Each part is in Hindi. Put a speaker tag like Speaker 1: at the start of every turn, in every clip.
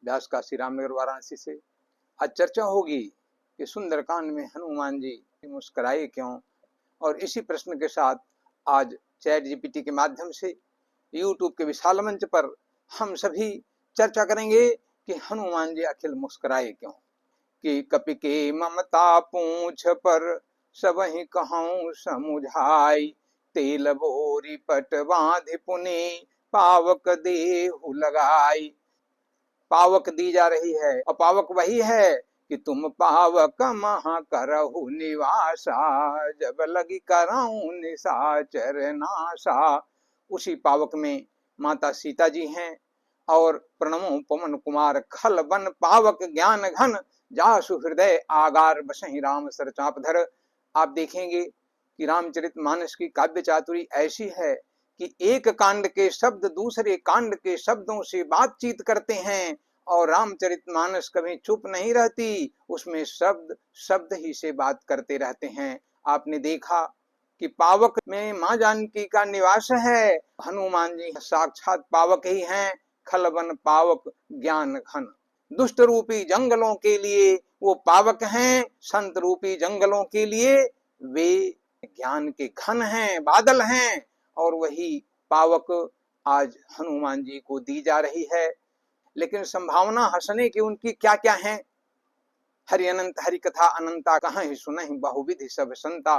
Speaker 1: व्यास काशी रामनगर वाराणसी से। आज चर्चा होगी कि सुंदरकांड में हनुमान जी मुस्कुराए क्यों, और इसी प्रश्न के साथ आज चैट जीपीटी के माध्यम से यूट्यूब के विशाल मंच पर हम सभी चर्चा करेंगे कि हनुमान जी आखिर मुस्कुराए क्यों। कि कपि के ममता पूछ पर सबहि कहूँ समुझाई, तेल बोरी पट बांधि पुनि पावक देहु लगाई। पावक दी जा रही है और पावक वही है कि तुम पावक महा करहु निवासा, जब लगी करहु निशाचर नासा। उसी पावक में माता सीता जी हैं। और प्रणमो पवन कुमार खल बन पावक ज्ञान घन, जासु हृदय आगार बसहि राम सर चाप धर। आप देखेंगे कि रामचरितमानस की काव्य चातुरी ऐसी है कि एक कांड के शब्द दूसरे कांड के शब्दों से बातचीत करते हैं, और रामचरितमानस कभी चुप नहीं रहती, उसमें शब्द शब्द ही से बात करते रहते हैं। आपने देखा कि पावक में मां जानकी का निवास है, हनुमान जी साक्षात पावक ही हैं। खलबन पावक ज्ञान घन, दुष्ट रूपी जंगलों के लिए वो पावक हैं, संत रूपी जंगलों के लिए वे ज्ञान के घन हैं, बादल हैं। और वही पावक आज हनुमान जी को दी जा रही है। लेकिन संभावना हंसने की उनकी क्या क्या है। हरि अनंत हरि कथा अनंता, कहाँ ही सुनहि बहुविधि सब संता।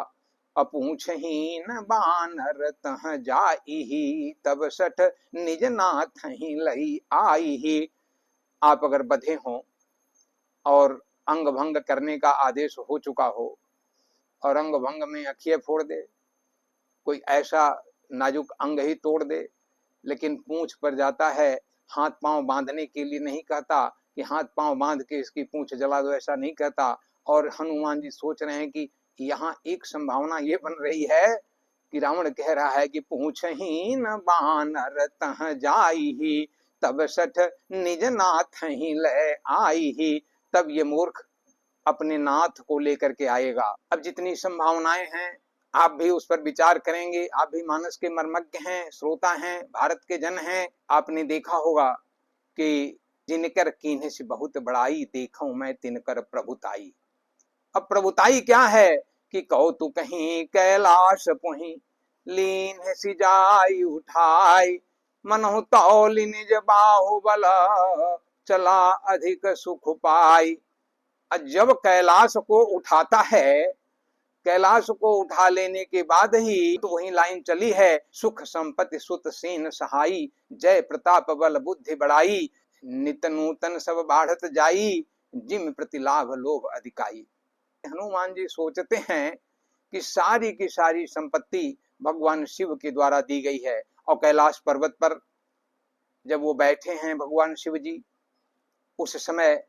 Speaker 1: अपूछहि न बानर तह जाइहि, तब सठ निज नाथ ही लई आइहि। आप अगर बधे हों और अंग भंग करने का आदेश हो चुका हो, और अंग भंग में अखिए फोड़ दे, कोई ऐसा नाजुक अंग ही तोड़ दे, लेकिन पूंछ पर जाता है, हाथ पांव बांधने के लिए नहीं कहता कि हाथ पांव बांध के इसकी पूंछ जला दो, ऐसा नहीं कहता। और हनुमान जी सोच रहे हैं कि यहाँ एक संभावना ये बन रही है कि रावण कह रहा है कि पूछहि न बानर तह जाइहि, तब सठ निज नाथ ही ले आइहि। तब ये मूर्ख अपने नाथ को लेकर के आएगा। अब जितनी संभावनाएं हैं आप भी उस पर विचार करेंगे। आप भी मानस के मर्मज्ञ हैं, श्रोता हैं, भारत के जन हैं। आपने देखा होगा कि जिनकर कीन्हे से बहुत बड़ाई, देखूं मैं तिनकर प्रभुताई। अब प्रभुताई क्या है कि कौतुक कहीं कैलाश पुहि, लीन सिजाई उठाई, मनहु तौलि निज बाहुबल, चला अधिक सुख पाई। जब कैलाश को उठाता है, कैलाश को उठा लेने के बाद ही तो वही लाइन चली है, सुख संपत्ति सुत सेन सहाई, जय प्रताप बल बुद्धि बढ़ाई, नित नूतन सब बाढ़त जाई, जिम प्रति लाभ लोभ अधिकाई। हनुमान जी सोचते हैं कि सारी की सारी संपत्ति भगवान शिव के द्वारा दी गई है। और कैलाश पर्वत पर जब वो बैठे हैं भगवान शिव जी, उस समय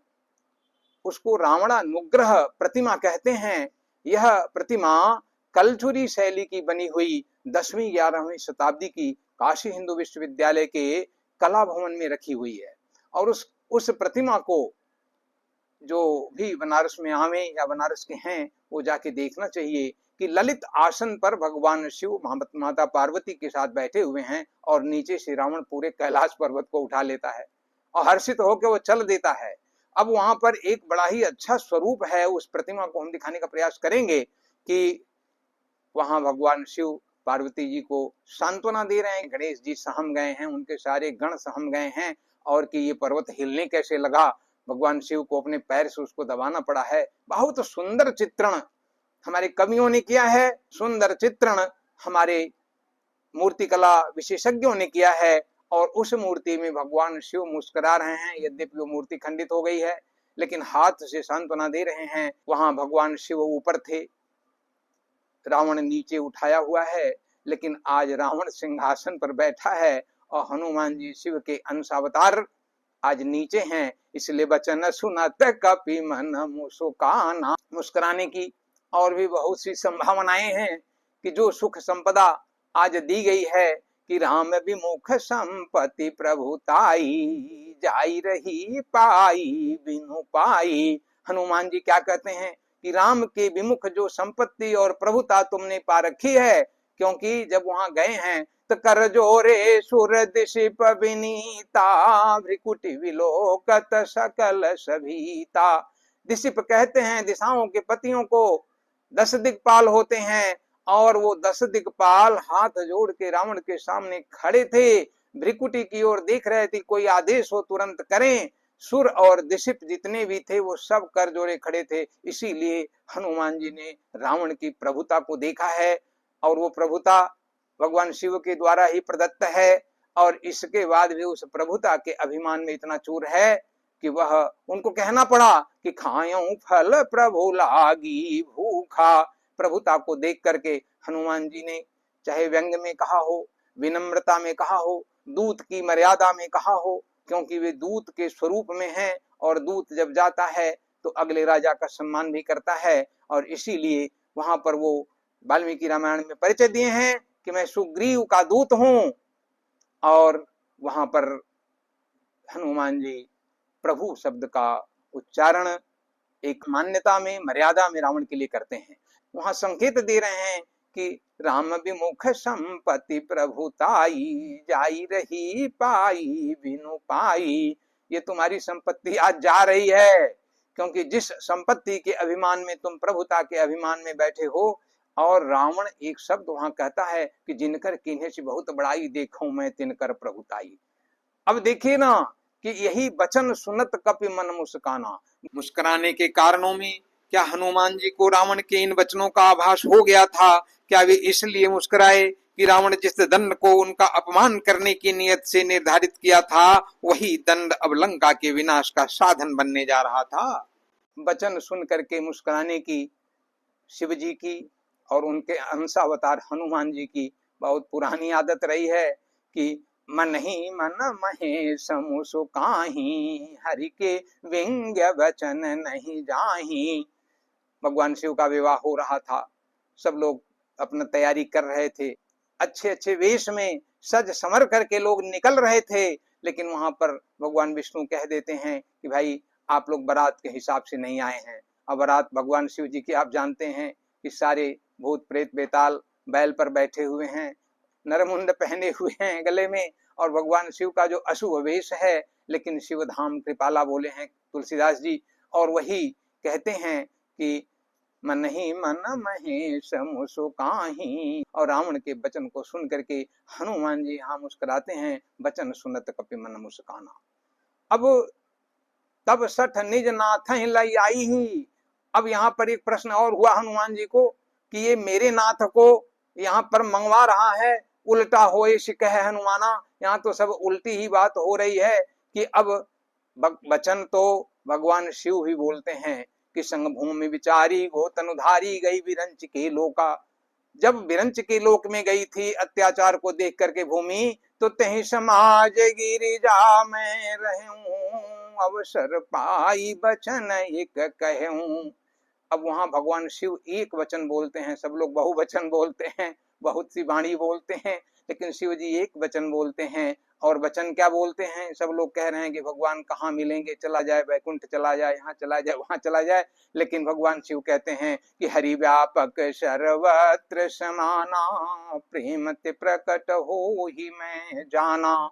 Speaker 1: उसको रावणानुग्रह प्रतिमा कहते हैं। यह प्रतिमा कलचुरी शैली की बनी हुई 10वीं 11वीं शताब्दी की काशी हिंदू विश्वविद्यालय के कला भवन में रखी हुई है। और उस प्रतिमा को जो भी बनारस में आवे या बनारस के हैं वो जाके देखना चाहिए कि ललित आसन पर भगवान शिव माता पार्वती के साथ बैठे हुए हैं, और नीचे से रावण पूरे कैलाश पर्वत को उठा लेता है और हर्षित होकर वो चल देता है। अब वहां पर एक बड़ा ही अच्छा स्वरूप है, उस प्रतिमा को हम दिखाने का प्रयास करेंगे कि वहां भगवान शिव पार्वती जी को सांत्वना दे रहे हैं। गणेश जी सहम गए हैं, उनके सारे गण सहम गए हैं, और कि ये पर्वत हिलने कैसे लगा, भगवान शिव को अपने पैर से उसको दबाना पड़ा है। बहुत सुंदर चित्रण हमारे कवियों ने किया है, सुंदर चित्रण हमारे मूर्तिकला विशेषज्ञों ने किया है। और उस मूर्ति में भगवान शिव मुस्कुरा रहे हैं, यद्यपि वो मूर्ति खंडित हो गई है, लेकिन हाथ से सांत्वना दे रहे हैं। वहां भगवान शिव ऊपर थे, रावण नीचे उठाया हुआ है, लेकिन आज रावण सिंहासन पर बैठा है और हनुमान जी शिव के अंशावतार आज नीचे हैं। इसलिए वचन सुनत कपि मन मुस्काना। मुस्कुराने की और भी बहुत सी संभावनाएं हैं कि जो सुख संपदा आज दी गई है कि राम विमुख संपत्ति प्रभुताई, जाई रही पाई बिनु पाई। हनुमान जी क्या कहते हैं कि राम के विमुख जो संपत्ति और प्रभुता तुमने पा रखी है, क्योंकि जब वहां गए हैं तप्त कर जोरे सुर दिशिप विनीता भ्रिकुटि विलोकत सकल सभीता। दिशिप कहते हैं दिशाओं के पतियों को, 10 दिक्पाल होते हैं, और वो 10 दिक्पाल हाथ जोड़ के रावण के सामने खड़े थे, भ्रिकुटी की ओर देख रहे थे, कोई आदेश हो तुरंत करें। सुर और दिशिप जितने भी थे वो सब कर जोड़े खड़े थे। इसीलिए हनुमान जी ने रावण की प्रभुता को देखा है, और वो प्रभुता भगवान शिव के द्वारा ही प्रदत्त है। और इसके बाद भी उस प्रभुता के अभिमान में इतना चूर है कि वह उनको कहना पड़ा कि खायूं फल प्रभु लागी भूखा। प्रभुता को देख करके हनुमान जी ने चाहे व्यंग में कहा हो, विनम्रता में कहा हो, दूत की मर्यादा में कहा हो, क्योंकि वे दूत के स्वरूप में हैं, और दूत जब जाता है तो अगले राजा का सम्मान भी करता है। और इसीलिए वहां पर वो वाल्मीकि रामायण में परिचय दिए हैं कि मैं सुग्रीव का दूत हूं। और वहां पर हनुमान जी प्रभु शब्द का उच्चारण एक मान्यता में, मर्यादा में रावण के लिए करते हैं। वहां संकेत दे रहे हैं कि राम विमुख संपत्ति प्रभुताई जाई रही पाई बिनु पाई। ये तुम्हारी संपत्ति आज जा रही है, क्योंकि जिस संपत्ति के अभिमान में तुम प्रभुता के अभिमान में बैठे हो। और रावण एक शब्द वहां कहता है कि जिनकर किन्हे से बहुत बड़ाई देखूं मैं तिनकर प्रभुताई। अब देखिए ना कि यही वचन सुनत कपि मन मुस्काना। मुस्कुराने के कारणों में क्या हनुमान जी को रावण के इन वचनों का आभास हो गया था? क्या वे इसलिए मुस्कुराए कि रावण जिस दंड को उनका अपमान करने की नियत से निर्धारित किया था, वही दंड अब लंका के विनाश का साधन बनने जा रहा था? वचन सुन करके मुस्कुराने की शिव जी की और उनके अंशावतार हनुमान जी की बहुत पुरानी आदत रही है कि मन ही मन महेश मुसु काहि, हरि के व्यंग्य वचन नहीं जाहि। भगवान शिव का विवाह हो रहा था, सब लोग अपना तैयारी कर रहे थे, अच्छे अच्छे वेश में सज समर करके लोग निकल रहे थे। लेकिन वहां पर भगवान विष्णु कह देते हैं कि भाई आप लोग बारात के हिसाब से नहीं आए हैं। अब बारात भगवान शिव जी की आप जानते हैं कि सारे भूत प्रेत बेताल बैल पर बैठे हुए हैं, नरमुंड पहने हुए हैं गले में, और भगवान शिव का जो अशुभ वेश है। लेकिन शिव धाम कृपाला बोले हैं तुलसीदास जी, और वही कहते हैं कि मन ही मन महेश मुसु काहि। और रावण के वचन को सुन करके हनुमान जी यहाँ मुस्कुराते हैं, वचन सुनत कपि मन मुस्काना। अब तब सठ निज नाथ लई आई ही। अब यहाँ पर एक प्रश्न और हुआ हनुमान जी को कि ये मेरे नाथ को यहाँ पर मंगवा रहा है, उल्टा होए शिकह हनुमाना। यहाँ तो सब उल्टी ही बात हो रही है कि अब वचन तो भगवान शिव ही बोलते हैं कि संग भूमि विचारी गो तनुधारी गई विरंच के लोका। जब विरंच के लोक में गई थी अत्याचार को देख करके भूमि, तो तही समाज गिरिजा में रहूं, अवसर पाई वचन एक कहूं। अब वहां भगवान शिव एक वचन बोलते हैं, सब लोग बहुवचन बोलते हैं, बहुत सी वाणी बोलते हैं, लेकिन शिव जी एक वचन बोलते हैं। और वचन क्या बोलते हैं? सब लोग कह रहे हैं कि भगवान कहाँ मिलेंगे, चला जाए वैकुंठ, चला जाए यहाँ, चला जाए वहां, चला जाए। लेकिन भगवान शिव कहते हैं कि हरि व्यापक सर्वत्र समाना, प्रेम ते प्रकट हो ही मैं जाना।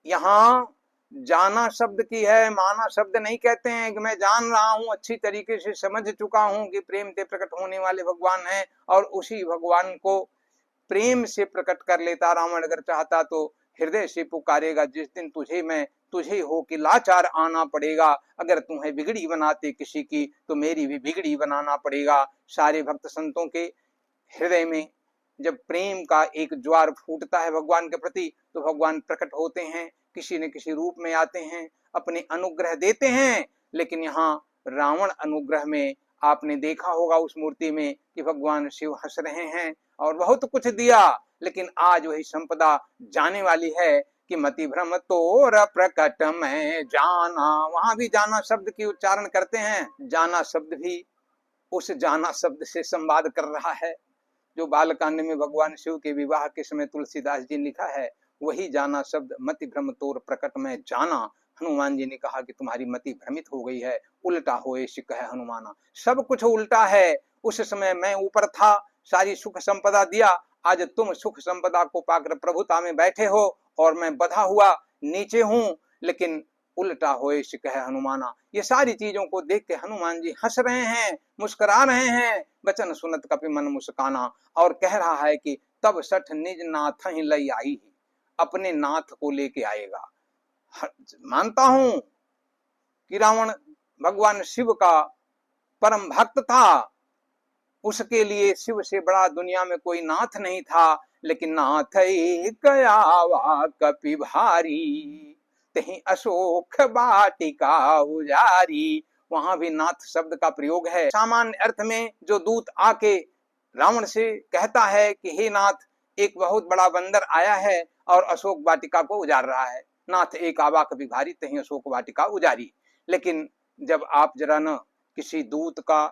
Speaker 1: यहाँ जाना शब्द की है, माना शब्द नहीं कहते हैं कि मैं जान रहा हूं, अच्छी तरीके से समझ चुका हूं कि प्रेम से प्रकट होने वाले भगवान हैं। और उसी भगवान को प्रेम से प्रकट कर लेता रावण अगर चाहता तो, हृदय से पुकारेगा जिस दिन तुझे मैं तुझे हो के लाचार आना पड़ेगा। अगर तुम्हें बिगड़ी बनाते किसी की तो मेरी भी बिगड़ी बनाना पड़ेगा। सारे भक्त संतों के हृदय में जब प्रेम का एक ज्वार फूटता है भगवान के प्रति, तो भगवान प्रकट होते हैं, किसी न किसी रूप में आते हैं, अपने अनुग्रह देते हैं। लेकिन यहाँ रावण अनुग्रह में आपने देखा होगा उस मूर्ति में कि भगवान शिव हंस रहे हैं और बहुत कुछ दिया, लेकिन आज वही संपदा जाने वाली है कि मति भ्रम तोर प्रकट में जाना। वहां भी जाना शब्द की उच्चारण करते हैं। जाना शब्द भी उस जाना शब्द से संवाद कर रहा है जो बालकांड में भगवान शिव के विवाह के समय तुलसीदास जी ने लिखा है। वही जाना शब्द मति भ्रम तोर प्रकट में जाना। हनुमान जी ने कहा कि तुम्हारी मति भ्रमित हो गई है, उल्टा होए शिकह हनुमाना। सब कुछ उल्टा है। उस समय मैं ऊपर था, सारी सुख संपदा दिया, आज तुम सुख संपदा को पाकर प्रभुता में बैठे हो और मैं बधा हुआ नीचे हूँ, लेकिन उल्टा होए शिकह हनुमाना। ये सारी चीजों को देख के हनुमान जी हंस रहे हैं, मुस्कुरा रहे हैं। बचन सुनत कपि मन मुस्काना, और कह रहा है कि तब सठ निज नाथ ही लई आई, अपने नाथ को लेके आएगा। मानता हूं कि रावण भगवान शिव का परम भक्त था, उसके लिए शिव से बड़ा दुनिया में कोई नाथ नहीं था, लेकिन नाथ एक आवा कपि भारी, तहीं अशोक वाटिका उजारी। वहां भी नाथ शब्द का प्रयोग है। सामान्य अर्थ में जो दूत आके रावण से कहता है कि हे नाथ, एक बहुत बड़ा बंदर आया है और अशोक वाटिका को उजाड़ रहा है, नाथ एक आवा कपि भारी, तहीं अशोक वाटिका उजारी। लेकिन जब आप जरा न किसी दूत का,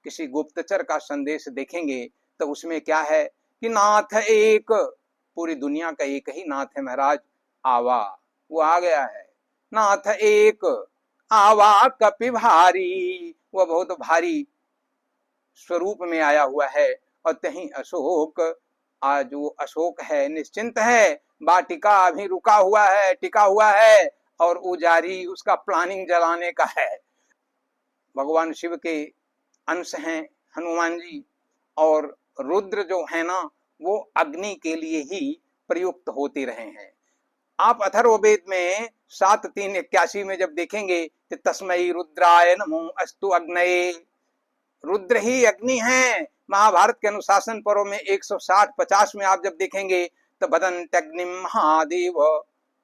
Speaker 1: किसी गुप्तचर का संदेश देखेंगे तो उसमें क्या है कि नाथ एक, पूरी दुनिया का एक ही नाथ है महाराज, आवा, वो आ गया है। नाथ एक आवा कपि भारी, वह बहुत भारी स्वरूप में आया हुआ है। और तहीं अशोक, आज वो अशोक है, निश्चिंत है, वाटिका अभी रुका हुआ है, टिका हुआ है, और उजारी उसका प्लानिंग जलाने का है। भगवान शिव के अंश हैं हनुमान जी, और रुद्र जो है ना, वो अग्नि के लिए ही प्रयुक्त होते रहे हैं। आप अथर्ववेद में 7:3-81 में जब देखेंगे कि तस्मै रुद्राय नमो अस्तु अग्नये, रुद्र ही अग्नि है। महाभारत के अनुशासन पर्व में 160-50 में आप जब देखेंगे तो बदंत अग्नि महादेव,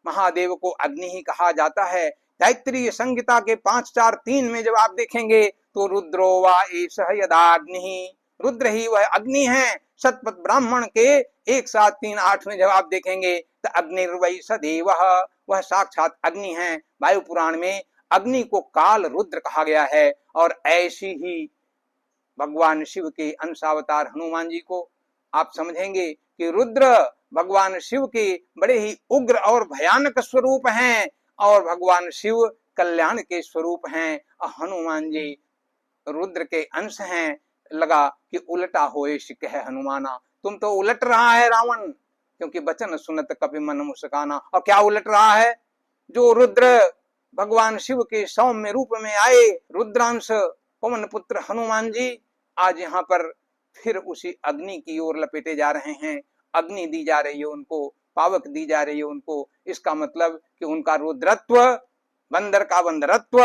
Speaker 1: महादेव को अग्नि ही कहा जाता है। तैत्तिरीय संहिता के 5-4-3 में जब आप देखेंगे तो रुद्रो वा एषः यदाग्नि, रुद्र ही वह अग्नि है। शतपथ ब्राह्मण के 1-7-3-8 में जब आप देखेंगे तो अग्निर्वै सदेवः, वह साक्षात अग्नि है। वायु पुराण में अग्नि को काल रुद्र कहा गया है। और ऐसी ही भगवान शिव के अंशावतार हनुमान जी को आप समझेंगे कि रुद्र भगवान शिव के बड़े ही उग्र और भयानक स्वरूप हैं, और भगवान शिव कल्याण के स्वरूप हैं। हनुमान जी रुद्र के अंश हैं। लगा कि उल्टा होए शिकह हनुमाना, तुम तो उलट रहा है रावण, क्योंकि बचन सुनत कपि मन मुस्काना। और क्या उलट रहा है? जो रुद्र भगवान शिव के सौम्य रूप में आए, रुद्रांश पवन पुत्र हनुमान जी, आज यहाँ पर फिर उसी अग्नि की ओर लपेटे जा रहे हैं। अग्नि दी जा रही है उनको, पावक दी जा रही है उनको। इसका मतलब कि उनका रुद्रत्व, बंदर का बंदरत्व,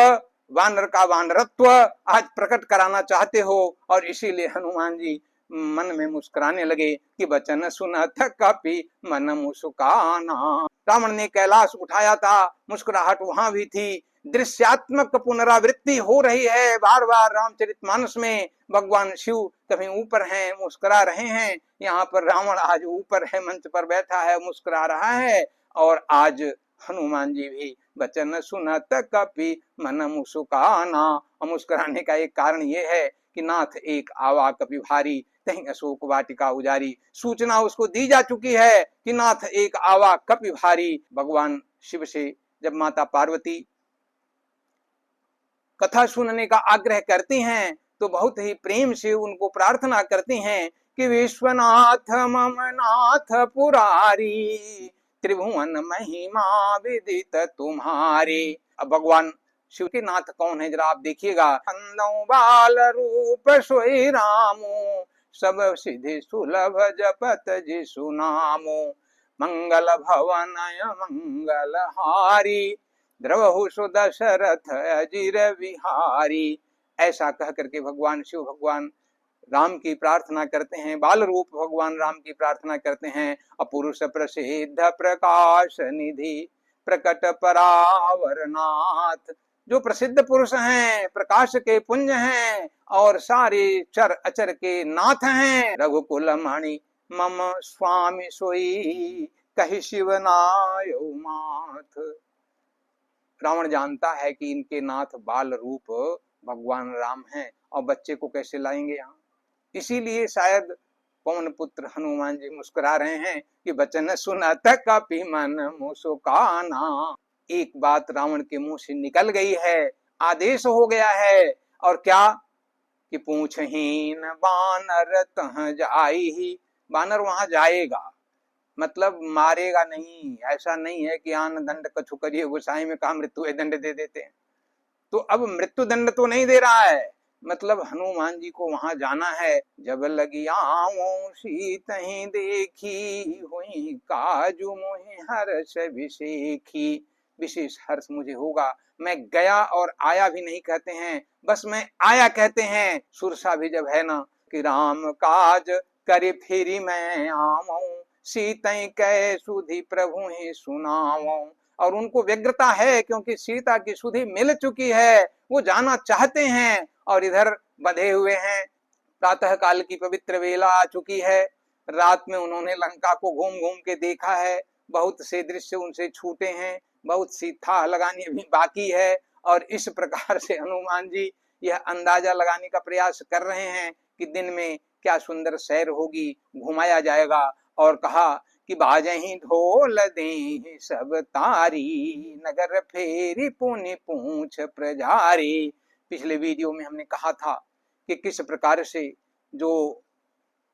Speaker 1: वानर का वानरत्व आज प्रकट कराना चाहते हो। और इसीलिए हनुमान जी मन में मुस्कुराने लगे कि बचन सुनत कपि मन मुस्काना। रावण ने कैलाश उठाया था, मुस्कुराहट वहां भी थी। दृश्यात्मक पुनरावृत्ति हो रही है बार बार रामचरितमानस में। भगवान शिव कभी ऊपर हैं, मुस्कुरा रहे हैं, यहाँ पर रावण आज ऊपर है, मंच पर बैठा है, मुस्कुरा रहा है। और आज हनुमान जी भी बचन सुनत कपि मन मुस्काना। और मुस्कुराने का एक कारण ये है कि नाथ एक आवा कपि भारी, कहीं अशोक वाटिका उजारी। सूचना उसको दी जा चुकी है कि नाथ एक आवा कपि भारी। भगवान शिव से जब माता पार्वती कथा सुनने का आग्रह करती हैं तो बहुत ही प्रेम से उनको प्रार्थना करती हैं कि विश्वनाथ मम नाथ पुरारी, त्रिभुवन महिमा विदित तुम्हारे। अब भगवान शिव के नाथ कौन है जरा आप देखिएगा। बाल रूप सोई रामो, सब सिद्धि सुलभ जपत जिसु नामो, मंगल भवनय मंगल हारी, द्रवहु सुदशरथ अजिर विहारी। ऐसा कह करके भगवान शिव भगवान राम की प्रार्थना करते हैं, बाल रूप भगवान राम की प्रार्थना करते हैं। अपुरुष प्रसिद्ध प्रकाश निधि, प्रकट परावरनाथ, जो प्रसिद्ध पुरुष हैं, प्रकाश के पुंज हैं, और सारे चर अचर के नाथ हैं। रघुकुल मणि मम स्वामी सोई, कहि शिवनायो माथ। रावण जानता है कि इनके नाथ बाल रूप भगवान राम हैं, और बच्चे को कैसे लाएंगे यहाँ। इसीलिए शायद पवन पुत्र हनुमान जी मुस्कुरा रहे हैं कि बचन सुनत कपि मन मुस्काना। एक बात रावण के मुंह से निकल गई है, आदेश हो गया है। और क्या कि पूछहीन बानर तह जाई, वानर वहां जाएगा, मतलब मारेगा नहीं। ऐसा नहीं है कि आन दंड कछु करिए, गोसाई में कहा मृत्यु दंड दे देते हैं। तो अब मृत्यु दंड तो नहीं दे रहा है, मतलब हनुमान जी को वहां जाना है। जब लगी आऊं सीतहि देखी, हुई काजू मोहि हर्ष विशेखी। विशेष हर्ष मुझे होगा। मैं गया और आया भी नहीं कहते हैं, बस मैं आया कहते हैं। सुरसा भी जब है ना कि राम काज करे फिरी मैं आऊं, सीतई कै सुधि प्रभु ही सुनाऊं। और उनको व्यग्रता है क्योंकि सीता की सुधि मिल चुकी है, वो जाना चाहते हैं और इधर बंधे हुए हैं। प्रातः काल की पवित्र वेला आ चुकी है। रात में उन्होंने लंका को घूम घूम के देखा है, बहुत से दृश्य उनसे छूटे हैं, बहुत सी थाह लगानी भी बाकी है। और इस प्रकार से हनुमान जी यह अंदाजा लगाने का प्रयास कर रहे हैं कि दिन में क्या सुंदर सैर होगी, घुमाया जाएगा। और कहा कि बाजहि ढोल देहि सब तारी, नगर फेरी पुनि पूछ प्रजारी। पिछले वीडियो में हमने कहा था कि किस प्रकार से जो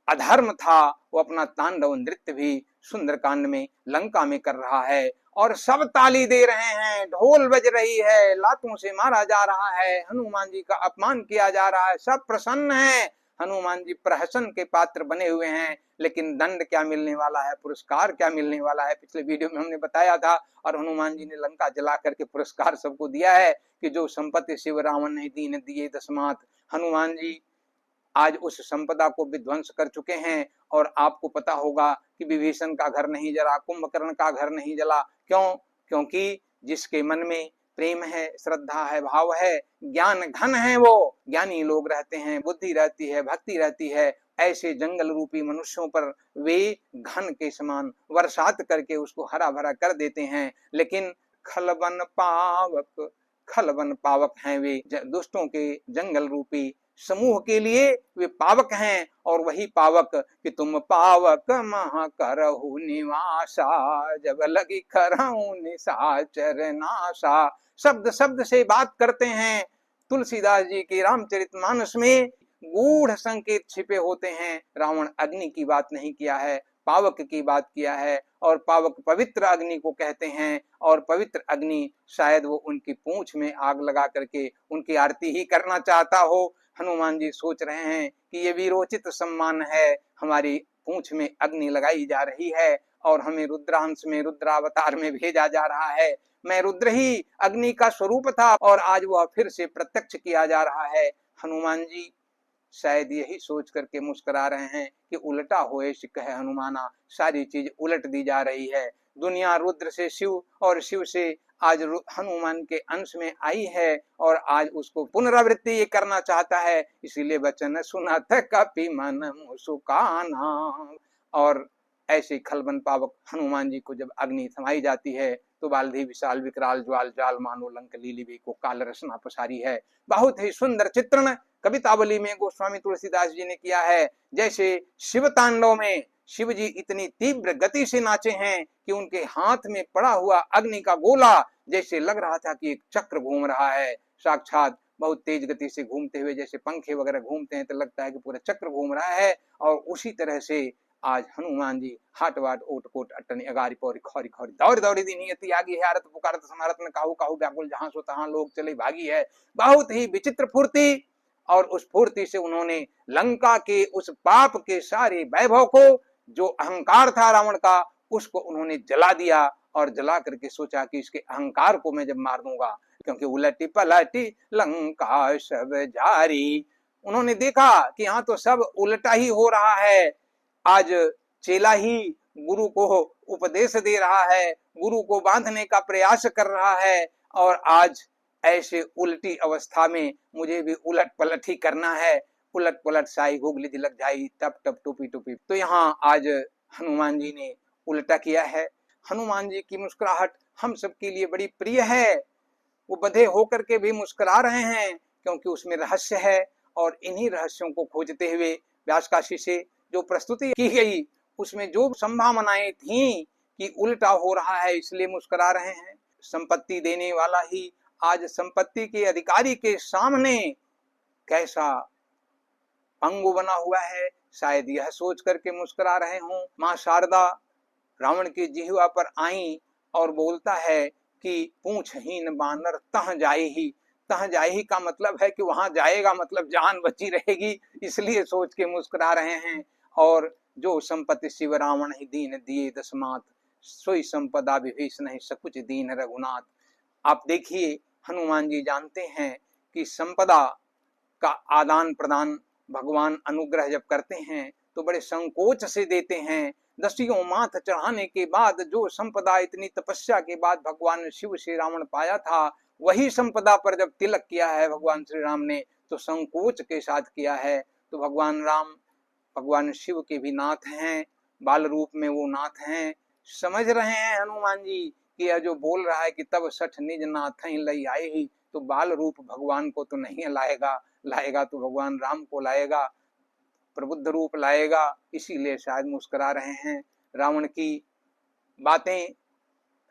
Speaker 1: अधर्म था वो अपना तांडव नृत्य भी सुंदरकांड में लंका में कर रहा है। और सब ताली दे रहे हैं, ढोल बज रही है, लातों से मारा जा रहा है, हनुमान जी का अपमान किया जा रहा है, सब प्रसन्न है। हनुमान जी प्रहसन के पात्र बने हुए हैं। लेकिन दंड क्या मिलने वाला है, पुरस्कार क्या मिलने वाला है, पिछले वीडियो में हमने बताया था। और हनुमान जी ने लंका जला करके पुरस्कार सबको दिया है कि जो संपत्ति शिव रावण ने दीन दिए दशमात। हनुमान जी आज उस संपदा को विध्वंस कर चुके हैं। और आपको पता होगा कि विभीषण का घर नहीं जला, कुंभकर्ण का घर नहीं जला। क्यों? क्योंकि जिसके मन में प्रेम है, श्रद्धा है, भाव है, ज्ञान घन है, वो ज्ञानी लोग रहते हैं, बुद्धि रहती है, भक्ति रहती है, ऐसे जंगल रूपी मनुष्यों पर वे घन के समान बरसात करके उसको हरा भरा कर देते हैं। लेकिन खलवन पावक हैं वे, दुष्टों के जंगल रूपी समूह के लिए वे पावक हैं। और वही पावक कि तुम पावक महा करहु निवासा, जब लगी करहु निशाचर नासा। शब्द शब्द से बात करते हैं। तुलसीदास जी के रामचरितमानस में गूढ़ संकेत छिपे होते हैं। रावण अग्नि की बात नहीं किया है, पावक की बात किया है। और पावक पवित्र अग्नि को कहते हैं। और पवित्र अग्नि शायद वो उनकी पूंछ में आग लगा करके उनकी आरती ही करना चाहता हो। हनुमान जी सोच रहे हैं कि ये वीरोचित सम्मान है, हमारी पूंछ में अग्नि लगाई जा रही है और हमें रुद्रांश में, रुद्रावतार में भेजा जा रहा है। मैं रुद्र ही अग्नि का स्वरूप था और आज वह फिर से प्रत्यक्ष किया जा रहा है। हनुमान जी शायद यही सोच करके मुस्कुरा रहे हैं कि उल्टा होए कहे हनुमाना, सारी चीज उलट दी जा रही है। दुनिया रुद्र से शिव और शिव से आज हनुमान के अंश में आई है और आज उसको पुनरावृत्ति ये करना चाहता है। इसीलिए वचन सुनत कपि मन मुस्काना। और ऐसे खलबन पावक हनुमान जी को जब अग्नि थमाई जाती है तो बाल्धी विशाल विकराल ज्वाल जाल मानो लंक लीली को काल रसना पसारी है। बहुत ही सुंदर चित्रण कवितावली में गोस्वामी तुलसीदास जी ने किया है। जैसे शिव तांडव में शिव जी इतनी तीव्र गति से नाचे हैं कि उनके हाथ में पड़ा हुआ अग्नि का गोला जैसे लग रहा था कि एक चक्र घूम रहा है, साक्षात बहुत तेज गति से घूमते हुए, जैसे पंखे वगैरह घूमते हैं तो लगता है कि पूरा चक्र घूम रहा है। और उसी तरह से आज हनुमान जी हाट वाट ओट कोट अटनी अगारी पौरी खौरी खौरी दौड़ी दौड़ी दी नियति आगी है, आरत पुकारत समारत में काहू काहू व्याकुल जहां सो तहां लोग चले भागी है। बहुत ही विचित्र फूर्ति। और उस फूर्ति से उन्होंने लंका के उस पाप के सारे वैभव को, जो अहंकार था रावण का, उसको उन्होंने जला दिया। और जला करके सोचा कि इसके अहंकार को मैं जब मार दूंगा, क्योंकि उलटी पलटी लंका सब जारी। उन्होंने देखा कि यहाँ तो सब उल्टा ही हो रहा है। आज चेला ही गुरु को उपदेश दे रहा है, गुरु को बांधने का प्रयास कर रहा है। और आज ऐसे उल्टी अवस्था में मुझे भी उलट पलट ही करना है। उलट पलट साई गुगली दिलक जाई टप टप टुपी टुपी। तो यहाँ आज हनुमान जी ने उल्टा किया है। हनुमान जी की मुस्कुराहट हम सबके लिए बड़ी प्रिय है। वो बंधे होकर के भी मुस्कुरा रहे हैं क्योंकि उसमें रहस्य है। और इन्हीं रहस्यों को खोजते हुए व्यासकाशी से जो प्रस्तुति की गई उसमें जो संभावनाएं थी कि उल्टा हो रहा है, इसलिए मुस्कुरा रहे हैं। संपत्ति देने वाला ही आज संपत्ति के अधिकारी के सामने कैसा पंगु बना हुआ है, शायद यह सोच करके मुस्कुरा रहे हों। माँ शारदा रावण की जिह्वा पर आई और बोलता है कि पूंछहीन बानर तह जाए ही। तह जाए ही का मतलब है कि वहां जाएगा मतलब जान बची रहेगी, इसलिए सोच के मुस्कुरा रहे हैं। और जो संपत्ति शिव रावण ही दीन दिए दसमात, सोई संपदा विभीषण ही सकुच दीन रघुनाथ। आप देखिए, हनुमान जी जानते हैं कि संपदा का आदान प्रदान भगवान अनुग्रह जब करते हैं तो बड़े संकोच से देते हैं। दसियों माथ चढ़ाने के बाद जो संपदा इतनी तपस्या के बाद भगवान शिव से रावण पाया था, वही संपदा पर जब तिलक किया है भगवान श्री राम ने तो संकोच के साथ किया है। तो भगवान राम भगवान शिव के भी नाथ हैं, बाल रूप में वो नाथ हैं। समझ रहे हैं हनुमान जी कि यह जो बोल रहा है कि तब सठ निज नाथ लई आए ही, तो बाल रूप भगवान को तो नहीं लाएगा, लाएगा तो भगवान राम को लाएगा, प्रबुद्ध रूप लाएगा, इसीलिए शायद मुस्कुरा रहे हैं। रावण की बातें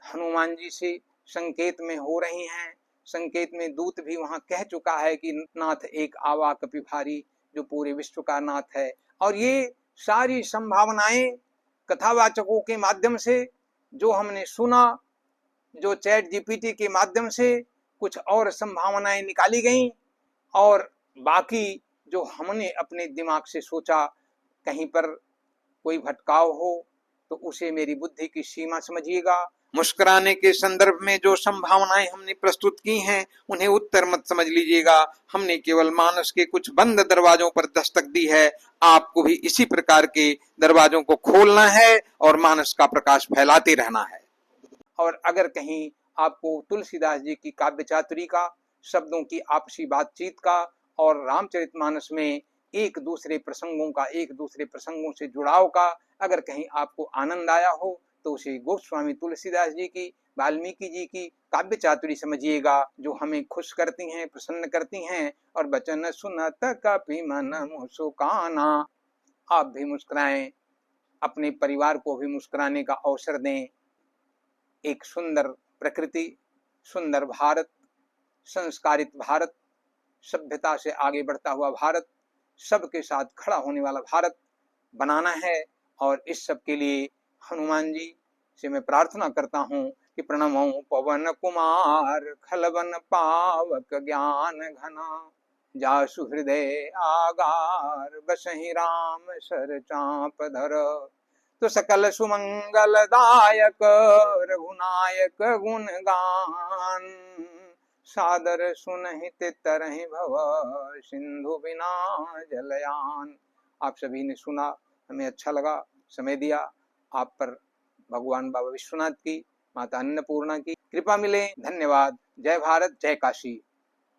Speaker 1: हनुमान जी से संकेत में हो रही हैं। संकेत में दूत भी वहां कह चुका है कि नाथ एक आवा कपि भारी, जो पूरे विश्व का नाथ है। और ये सारी संभावनाएं कथावाचकों के माध्यम से जो हमने सुना, जो चैट जीपीटी के माध्यम से कुछ और संभावनाएं निकाली गई, और बाकी जो हमने अपने दिमाग से सोचा, कहीं पर कोई भटकाव हो तो उसे मेरी बुद्धि की सीमा समझिएगा। मुस्कुराने के संदर्भ में जो संभावनाएं हमने प्रस्तुत की हैं उन्हें उत्तर मत समझ लीजिएगा। हमने केवल मानस के कुछ बंद दरवाजों पर दस्तक दी है, आपको भी इसी प्रकार के दरवाजों को खोलना है और मानस का प्रकाश फैलाते रहना है। और अगर कहीं आपको तुलसीदास जी की काव्य चातुरी का, शब्दों की आपसी बातचीत का और रामचरितमानस में एक दूसरे प्रसंगों से जुड़ाव का अगर कहीं आपको आनंद आया हो तो उसे गोस्वामी तुलसीदास जी की, वाल्मीकि जी की काव्य चातुरी समझिएगा, जो हमें खुश करती हैं, प्रसन्न करती हैं। और बचन सुनत कपि मन मुस्काना। आप भी मुस्कुराएं, अपने परिवार को भी मुस्कुराने का अवसर दें। एक सुंदर प्रकृति, सुंदर भारत, संस्कारित भारत, सभ्यता से आगे बढ़ता हुआ भारत, सबके साथ खड़ा होने वाला भारत बनाना है। और इस सब के लिए हनुमान जी से मैं प्रार्थना करता हूँ कि प्रणमो पवन कुमार खलवन पावक ज्ञान घना, जासु हृदय आगार बसहि राम सर चाप धर। तो सकल सुमंगल दायक रघुनायक गुण गान, सादर सुनहित तरहि भव सिंधु बिना जलयान। आप सभी ने सुना, हमें अच्छा लगा, समय दिया। आप पर भगवान बाबा विश्वनाथ की, माता अन्नपूर्णा की कृपा मिले। धन्यवाद। जय भारत, जय काशी।